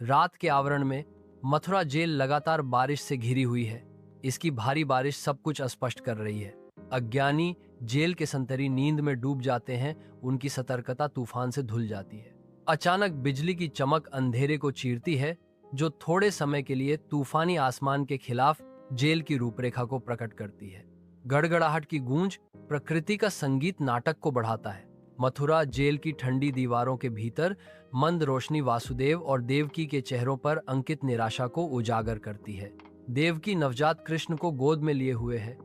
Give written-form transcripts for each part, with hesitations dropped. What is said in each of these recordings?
रात के आवरण में मथुरा जेल लगातार बारिश से घिरी हुई है। इसकी भारी बारिश सब कुछ अस्पष्ट कर रही है। अज्ञानी जेल के संतरी नींद में डूब जाते हैं, उनकी सतर्कता तूफान से धुल जाती है। अचानक बिजली की चमक अंधेरे को चीरती है, जो थोड़े समय के लिए तूफानी आसमान के खिलाफ जेल की रूपरेखा को प्रकट करती है। गड़गड़ाहट की गूंज प्रकृति का संगीत नाटक को बढ़ाता है। मथुरा जेल की ठंडी दीवारों के भीतर मंद रोशनी वासुदेव और देवकी के चेहरों पर अंकित निराशा को उजागर करती है। देवकी नवजात कृष्ण को गोद में लिए हुए है।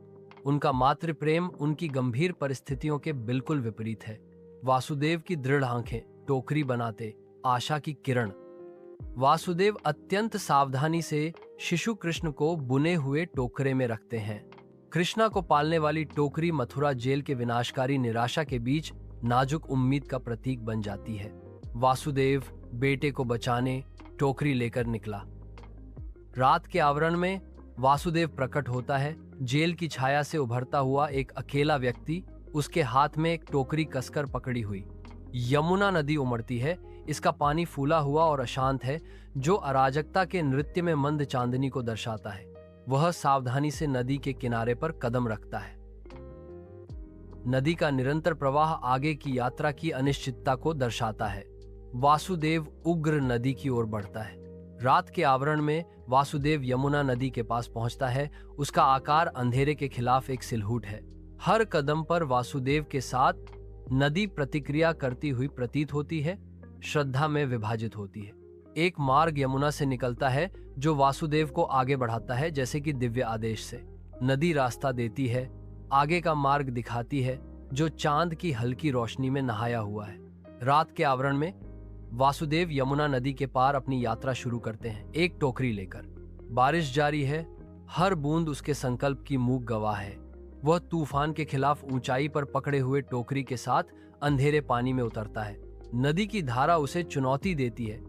उनका मातृ प्रेम उनकी गंभीर परिस्थितियों के बिल्कुल विपरीत है। वासुदेव की दृढ़ आंखें टोकरी बनाते आशा की किरण। वासुदेव अत्यंत सावधानी से शिशु कृष्ण को बुने हुए टोकरे में रखते हैं। कृष्णा को पालने वाली टोकरी मथुरा जेल के विनाशकारी निराशा के बीच नाजुक उम्मीद का प्रतीक बन जाती है। वासुदेव बेटे को बचाने टोकरी लेकर निकला। रात के आवरण में वासुदेव प्रकट होता है। जेल की छाया से उभरता हुआ एक अकेला व्यक्ति, उसके हाथ में एक टोकरी कसकर पकड़ी हुई। यमुना नदी उमड़ती है। इसका पानी फूला हुआ और अशांत है, जो अराजकता के नृत्य में मंद चांदनी को दर्शाता है। वह सावधानी से नदी के किनारे पर कदम रखता है। नदी का निरंतर प्रवाह आगे की यात्रा की अनिश्चितता को दर्शाता है। वासुदेव उग्र नदी की ओर बढ़ता है। रात के आवरण में वासुदेव यमुना नदी के पास पहुंचता है। उसका आकार अंधेरे के खिलाफ एक सिलहूट है। हर कदम पर वासुदेव के साथ नदी प्रतिक्रिया करती हुई प्रतीत होती है, श्रद्धा में विभाजित होती है। एक मार्ग यमुना से निकलता है, जो वासुदेव को आगे बढ़ाता है, जैसे कि दिव्य आदेश से। नदी रास्ता देती है, आगे का मार्ग दिखाती है, जो चांद की हल्की रोशनी में नहाया हुआ है। रात के आवरण में वासुदेव यमुना नदी के पार अपनी यात्रा शुरू करते हैं, एक टोकरी लेकर। बारिश जारी है, हर बूंद उसके संकल्प की मूक गवाह है। वह तूफान के खिलाफ ऊंचाई पर पकड़े हुए टोकरी के साथ अंधेरे पानी में उतरता है। नदी की धारा उसे चुनौती देती है,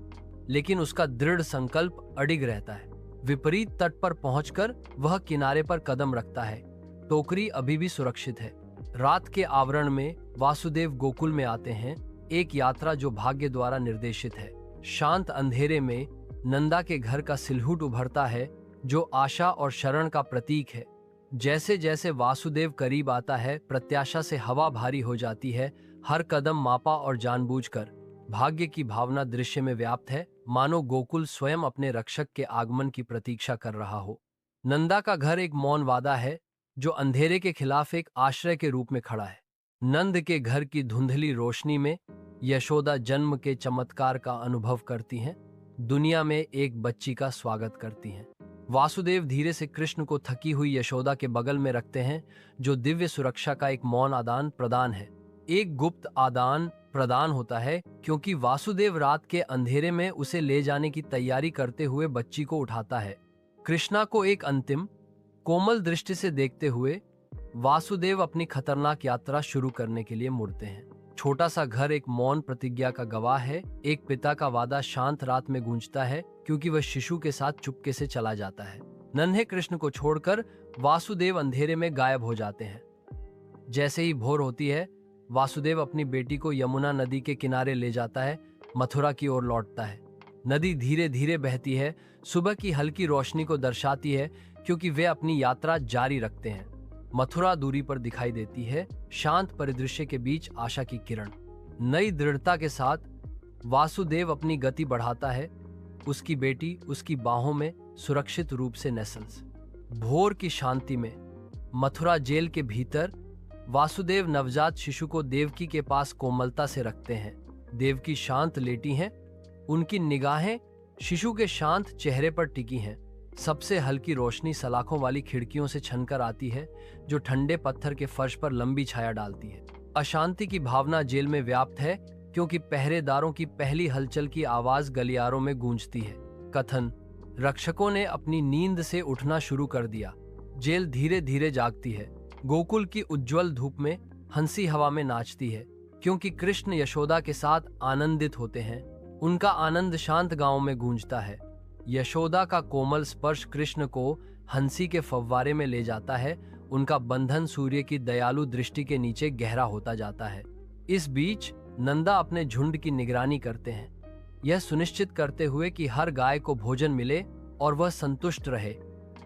लेकिन उसका दृढ़ संकल्प अडिग रहता है। विपरीत तट पर पहुंचकर वह किनारे पर कदम रखता है। टोकरी अभी भी सुरक्षित है। रात के आवरण में वासुदेव गोकुल में आते हैं, एक यात्रा जो भाग्य द्वारा निर्देशित है। शांत अंधेरे में नंदा के घर का सिलहूट उभरता है, जो आशा और शरण का प्रतीक है। जैसे जैसे वासुदेव करीब आता है, प्रत्याशा से हवा भारी हो जाती है। हर कदम मापा और जानबूझकर। भाग्य की भावना दृश्य में व्याप्त है, मानो गोकुल स्वयं अपने रक्षक के आगमन की प्रतीक्षा कर रहा हो। नंदा का घर एक मौन वादा है, जो अंधेरे के खिलाफ एक आश्रय के रूप में खड़ा है। नंद के घर की धुंधली रोशनी में यशोदा जन्म के चमत्कार का अनुभव करती हैं, दुनिया में एक बच्ची का स्वागत करती हैं। वासुदेव धीरे से कृष्ण को थकी हुई यशोदा के बगल में रखते हैं, जो दिव्य सुरक्षा का एक मौन आदान प्रदान है। एक गुप्त आदान प्रदान होता है, क्योंकि वासुदेव रात के अंधेरे में उसे ले जाने की तैयारी करते हुए बच्ची को उठाता है। कृष्णा को एक अंतिम कोमल दृष्टि से देखते हुए वासुदेव अपनी खतरनाक यात्रा शुरू करने के लिए मुड़ते हैं। छोटा सा घर एक मौन प्रतिज्ञा का गवाह है। एक पिता का वादा शांत रात में गूंजता है, क्योंकि वह शिशु के साथ चुपके से चला जाता है। नन्हे कृष्ण को छोड़कर वासुदेव अंधेरे में गायब हो जाते हैं। जैसे ही भोर होती है, वासुदेव अपनी बेटी को यमुना नदी के किनारे ले जाता है, मथुरा की ओर लौटता है। नदी धीरे धीरे बहती है, सुबह की हल्की रोशनी को दर्शाती है, क्योंकि वे अपनी यात्रा जारी रखते हैं। मथुरा दूरी पर दिखाई देती है, शांत परिदृश्य के बीच आशा की किरण। नई दृढ़ता के साथ वासुदेव अपनी गति बढ़ाता है। उसकी बेटी उसकी बाहों में सुरक्षित रूप से नेसल्स। भोर की शांति में मथुरा जेल के भीतर वासुदेव नवजात शिशु को देवकी के पास कोमलता से रखते हैं। देवकी शांत लेटी हैं, उनकी निगाहें शिशु के शांत चेहरे पर टिकी हैं। सबसे हल्की रोशनी सलाखों वाली खिड़कियों से छनकर आती है, जो ठंडे पत्थर के फर्श पर लंबी छाया डालती है। अशांति की भावना जेल में व्याप्त है, क्योंकि पहरेदारों की पहली हलचल की आवाज गलियारों में गूंजती है। कथन: रक्षकों ने अपनी नींद से उठना शुरू कर दिया। जेल धीरे धीरे जागती है। गोकुल की उज्जवल धूप में हंसी हवा में नाचती है, क्योंकि कृष्ण यशोदा के साथ आनंदित होते हैं। उनका आनंद शांत गांव में गूंजता है। यशोदा का कोमल स्पर्श कृष्ण को हंसी के फव्वारे में ले जाता है। उनका बंधन सूर्य की दयालु दृष्टि के नीचे गहरा होता जाता है। इस बीच नंदा अपने झुंड की निगरानी करते हैं। यह सुनिश्चित करते हुए कि हर गाय को भोजन मिले और वह संतुष्ट रहे।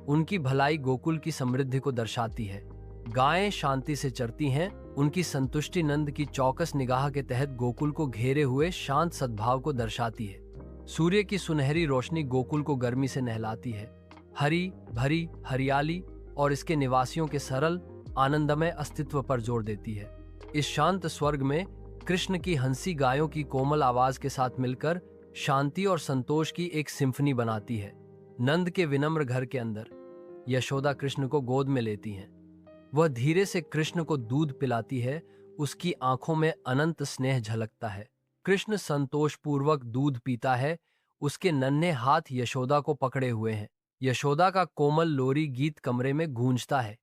उनकी भलाई गोकुल की समृद्धि को दर्शाती है। गायें शांति से चरती हैं, उनकी संतुष्टि नंद की चौकस निगाह के तहत गोकुल को घेरे हुए शांत सद्भाव को दर्शाती है। सूर्य की सुनहरी रोशनी गोकुल को गर्मी से नहलाती है। हरी भरी हरियाली और इसके निवासियों के सरल आनंदमय अस्तित्व पर जोर देती है। इस शांत स्वर्ग में कृष्ण की हंसी गायों की कोमल आवाज के साथ मिलकर शांति और संतोष की एक सिम्फनी बनाती है। नंद के विनम्र घर के अंदर यशोदा कृष्ण को गोद में लेती हैं। वह धीरे से कृष्ण को दूध पिलाती है। उसकी आंखों में अनंत स्नेह झलकता है। कृष्ण संतोषपूर्वक दूध पीता है। उसके नन्हे हाथ यशोदा को पकड़े हुए हैं। यशोदा का कोमल लोरी गीत कमरे में गूंजता है,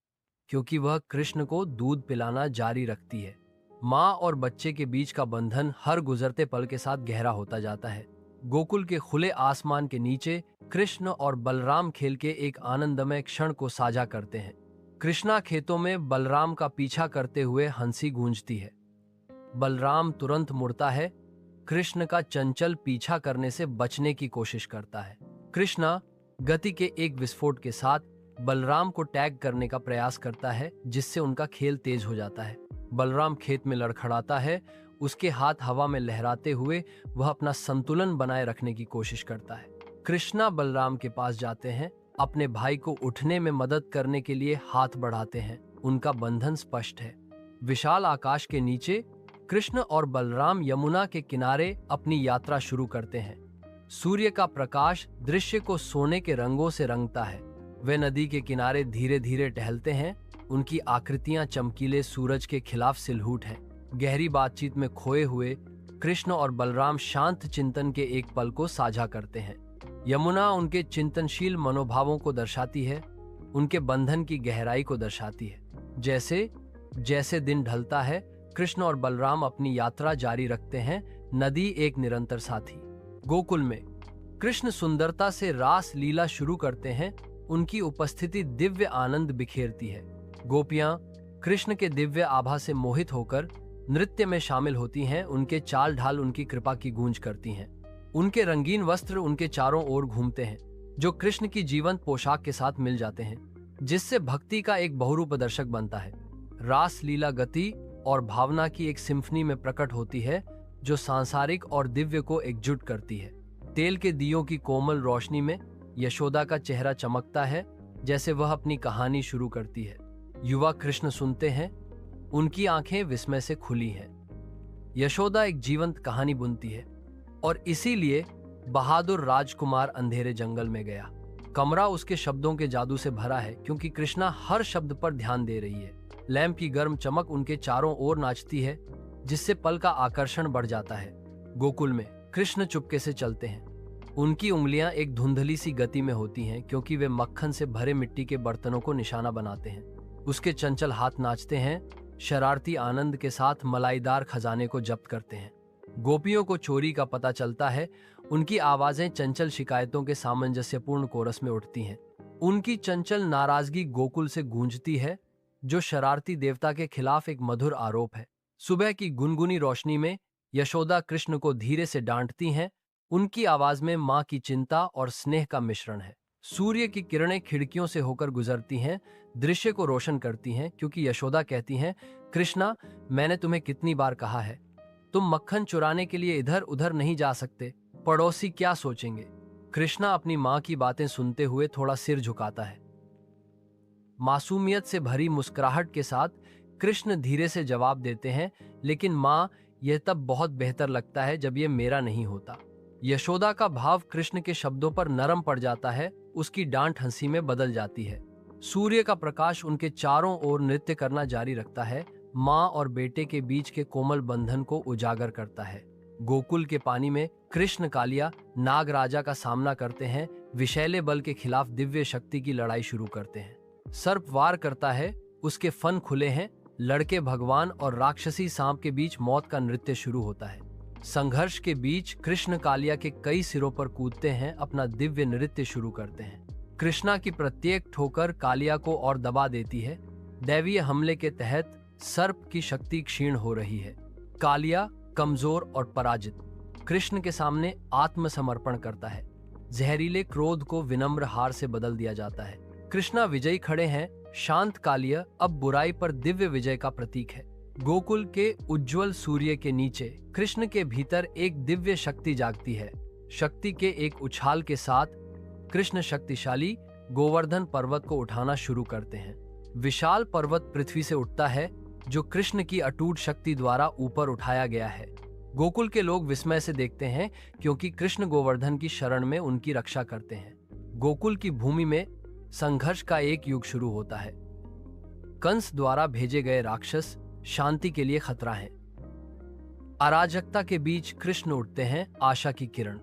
क्योंकि वह कृष्ण को दूध पिलाना जारी रखती है। माँ और बच्चे के बीच का बंधन हर गुजरते पल के साथ गहरा होता जाता है। गोकुल के खुले आसमान के नीचे कृष्ण और बलराम खेल के एक आनंदमय क्षण को साझा करते हैं। कृष्णा खेतों में बलराम का पीछा करते हुए हंसी गूंजती है। बलराम तुरंत मुड़ता है, कृष्ण का चंचल पीछा करने से बचने की कोशिश करता है। कृष्णा गति के एक विस्फोट के साथ बलराम को टैग करने का प्रयास करता है, जिससे उनका खेल तेज हो जाता है। बलराम खेत में लड़खड़ाता है। उसके हाथ हवा में लहराते हुए वह अपना संतुलन बनाए रखने की कोशिश करता है। कृष्णा बलराम के पास जाते हैं, अपने भाई को उठने में मदद करने के लिए हाथ बढ़ाते हैं। उनका बंधन स्पष्ट है। विशाल आकाश के नीचे कृष्ण और बलराम यमुना के किनारे अपनी यात्रा शुरू करते हैं। सूर्य का प्रकाश दृश्य को सोने के रंगों से रंगता है। वे नदी के किनारे धीरे धीरे टहलते हैं। उनकी आकृतियां चमकीले सूरज के खिलाफ सिलहूट हैं। गहरी बातचीत में खोए हुए कृष्ण और बलराम शांत चिंतन के एक पल को साझा करते हैं। यमुना उनके चिंतनशील मनोभावों को दर्शाती है, उनके बंधन की गहराई को दर्शाती है। जैसे जैसे दिन ढलता है, कृष्ण और बलराम अपनी यात्रा जारी रखते हैं, नदी एक निरंतर साथी। गोकुल में कृष्ण सुंदरता से रास लीला शुरू करते हैं। उनकी उपस्थिति दिव्य आनंद बिखेरती है। गोपियां कृष्ण के दिव्य आभा से मोहित होकर नृत्य में शामिल होती हैं। उनके चाल ढाल उनकी कृपा की गूंज करती हैं। उनके रंगीन वस्त्र उनके चारों ओर घूमते हैं, जो कृष्ण की जीवंत पोशाक के साथ मिल जाते हैं, जिससे भक्ति का एक बहुरूप दर्शक बनता है। रास लीला गति और भावना की एक सिम्फनी में प्रकट होती है, जो सांसारिक और दिव्य को एकजुट करती है। तेल के दियों की कोमल रोशनी में यशोदा का चेहरा चमकता है, जैसे वह अपनी कहानी शुरू करती है। युवा कृष्ण सुनते हैं, उनकी आंखें विस्मय से खुली हैं। यशोदा एक जीवंत कहानी बुनती है, और इसीलिए बहादुर राजकुमार अंधेरे जंगल में गया। कमरा उसके शब्दों के जादू से भरा है, क्योंकि कृष्णा हर शब्द पर ध्यान दे रही है। लैंप की गर्म चमक उनके चारों ओर नाचती है, जिससे पल का आकर्षण बढ़ जाता है। गोकुल में कृष्ण चुपके से चलते हैं। उनकी उंगलियां एक धुंधली सी गति में होती हैं, क्योंकि वे मक्खन से भरे मिट्टी के बर्तनों को निशाना बनाते हैं। उसके चंचल हाथ नाचते हैं, शरारती आनंद के साथ मलाईदार खजाने को जब्त करते हैं। गोपियों को चोरी का पता चलता है। उनकी आवाजें चंचल शिकायतों के सामंजस्यपूर्ण कोरस में उठती हैं। उनकी चंचल नाराजगी गोकुल से गूंजती है, जो शरारती देवता के खिलाफ एक मधुर आरोप है। सुबह की गुनगुनी रोशनी में यशोदा कृष्ण को धीरे से डांटती हैं। उनकी आवाज में माँ की चिंता और स्नेह का मिश्रण है। सूर्य की किरणें खिड़कियों से होकर गुजरती हैं, दृश्य को रोशन करती हैं, क्योंकि यशोदा कहती हैं, कृष्णा, मैंने तुम्हें कितनी बार कहा है, तुम मक्खन चुराने के लिए इधर उधर नहीं जा सकते। पड़ोसी क्या सोचेंगे? कृष्णा अपनी माँ की बातें सुनते हुए थोड़ा सिर झुकाता है। मासूमियत से भरी मुस्कुराहट के साथ कृष्ण धीरे से जवाब देते हैं, लेकिन माँ, यह तब बहुत बेहतर लगता है जब यह मेरा नहीं होता। यशोदा का भाव कृष्ण के शब्दों पर नरम पड़ जाता है। उसकी डांट हंसी में बदल जाती है। सूर्य का प्रकाश उनके चारों ओर नृत्य करना जारी रखता है, माँ और बेटे के बीच के कोमल बंधन को उजागर करता है। गोकुल के पानी में कृष्ण कालिया नाग राजा का सामना करते हैं, विषैले बल के खिलाफ दिव्य शक्ति की लड़ाई शुरू करते हैं। सर्प वार करता है, उसके फन खुले हैं। लड़के भगवान और राक्षसी सांप के बीच मौत का नृत्य शुरू होता है। संघर्ष के बीच कृष्ण कालिया के कई सिरों पर कूदते हैं, अपना दिव्य नृत्य शुरू करते हैं। कृष्णा की प्रत्येक ठोकर कालिया को और दबा देती है। दैवीय हमले के तहत सर्प की शक्ति क्षीण हो रही है। कालिया कमजोर और पराजित। कृष्ण के सामने आत्मसमर्पण करता है। जहरीले क्रोध को विनम्र हार से बदल दिया जाता है। कृष्णा विजयी खड़े हैं। शांत कालिया अब बुराई पर दिव्य विजय का प्रतीक है। गोकुल के उज्जवल सूर्य के नीचे कृष्ण के भीतर एक दिव्य शक्ति जागती है। शक्ति के एक उछाल के साथ कृष्ण शक्तिशाली गोवर्धन पर्वत को उठाना शुरू करते हैं। विशाल पर्वत पृथ्वी से उठता है, जो कृष्ण की अटूट शक्ति द्वारा ऊपर उठाया गया है। गोकुल के लोग विस्मय से देखते हैं, क्योंकि कृष्ण गोवर्धन की शरण में उनकी रक्षा करते हैं। गोकुल की भूमि में संघर्ष का एक युग शुरू होता है। कंस द्वारा भेजे गए राक्षस शांति के लिए खतरा हैं। अराजकता के बीच कृष्ण उठते हैं, आशा की किरण।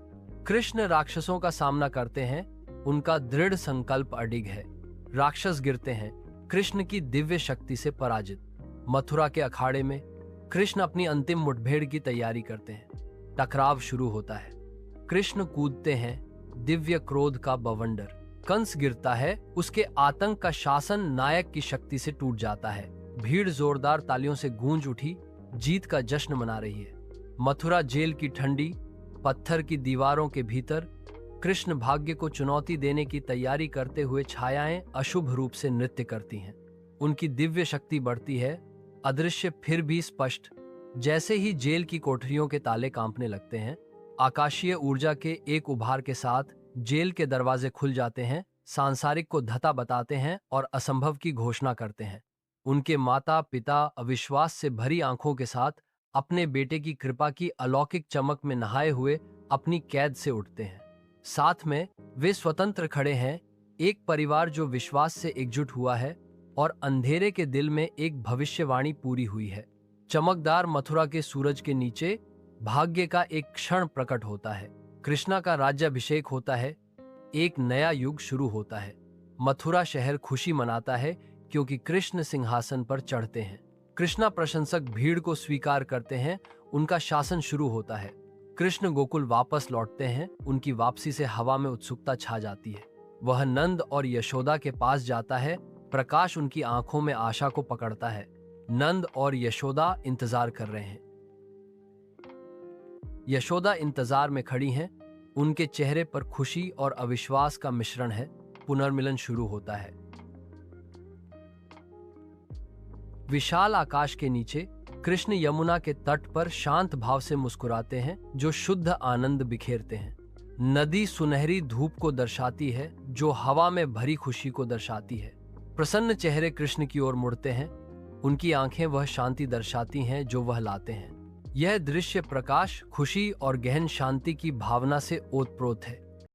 कृष्ण राक्षसों का सामना करते हैं, उनका दृढ़ संकल्प अडिग है। राक्षस गिरते हैं, कृष्ण की दिव्य शक्ति से पराजित। मथुरा के अखाड़े में कृष्ण अपनी अंतिम मुठभेड़ की तैयारी करते हैं। टकराव शुरू होता है। कृष्ण कूदते हैं, दिव्य क्रोध का बवंडर। कंस गिरता है, उसके आतंक का शासन नायक की शक्ति से टूट जाता है। भीड़ जोरदार तालियों से गूंज उठी, जीत का जश्न मना रही है। मथुरा जेल की ठंडी पत्थर की दीवारों के भीतर कृष्ण भाग्य को चुनौती देने की तैयारी करते हुए छायाएं अशुभ रूप से नृत्य करती हैं। उनकी दिव्य शक्ति बढ़ती है, अदृश्य फिर भी स्पष्ट। जैसे ही जेल की कोठरियों के ताले कांपने लगते हैं, आकाशीय ऊर्जा के एक उभार के साथ जेल के दरवाजे खुल जाते हैं। सांसारिक को धता बताते हैं और असंभव की घोषणा करते हैं। उनके माता पिता अविश्वास से भरी आंखों के साथ अपने बेटे की कृपा की अलौकिक चमक में नहाए हुए अपनी कैद से उठते हैं। साथ में वे स्वतंत्र खड़े हैं, एक परिवार जो विश्वास से एकजुट हुआ है और अंधेरे के दिल में एक भविष्यवाणी पूरी हुई है। चमकदार मथुरा के सूरज के नीचे भाग्य का एक क्षण प्रकट होता है। कृष्णा का राज्याभिषेक होता है, एक नया युग शुरू होता है। मथुरा शहर खुशी मनाता है, क्योंकि कृष्ण सिंहासन पर चढ़ते हैं। कृष्णा प्रशंसक भीड़ को स्वीकार करते हैं, उनका शासन शुरू होता है। कृष्ण गोकुल वापस लौटते हैं, उनकी वापसी से हवा में उत्सुकता छा जाती है। वह नंद और यशोदा के पास जाता है, प्रकाश उनकी आंखों में आशा को पकड़ता है। नंद और यशोदा इंतजार कर रहे हैं। यशोदा इंतजार में खड़ी हैं, उनके चेहरे पर खुशी और अविश्वास का मिश्रण है। पुनर्मिलन शुरू होता है। विशाल आकाश के नीचे कृष्ण यमुना के तट पर शांत भाव से मुस्कुराते हैं, जो शुद्ध आनंद बिखेरते हैं। नदी सुनहरी धूप को दर्शाती है, जो हवा में भरी खुशी को दर्शाती है। प्रसन्न चेहरे कृष्ण की ओर मुड़ते हैं, उनकी आंखें वह शांति दर्शाती हैं जो वह लाते हैं। यह दृश्य प्रकाश, खुशी और गहन शांति की भावना से ओतप्रोत है।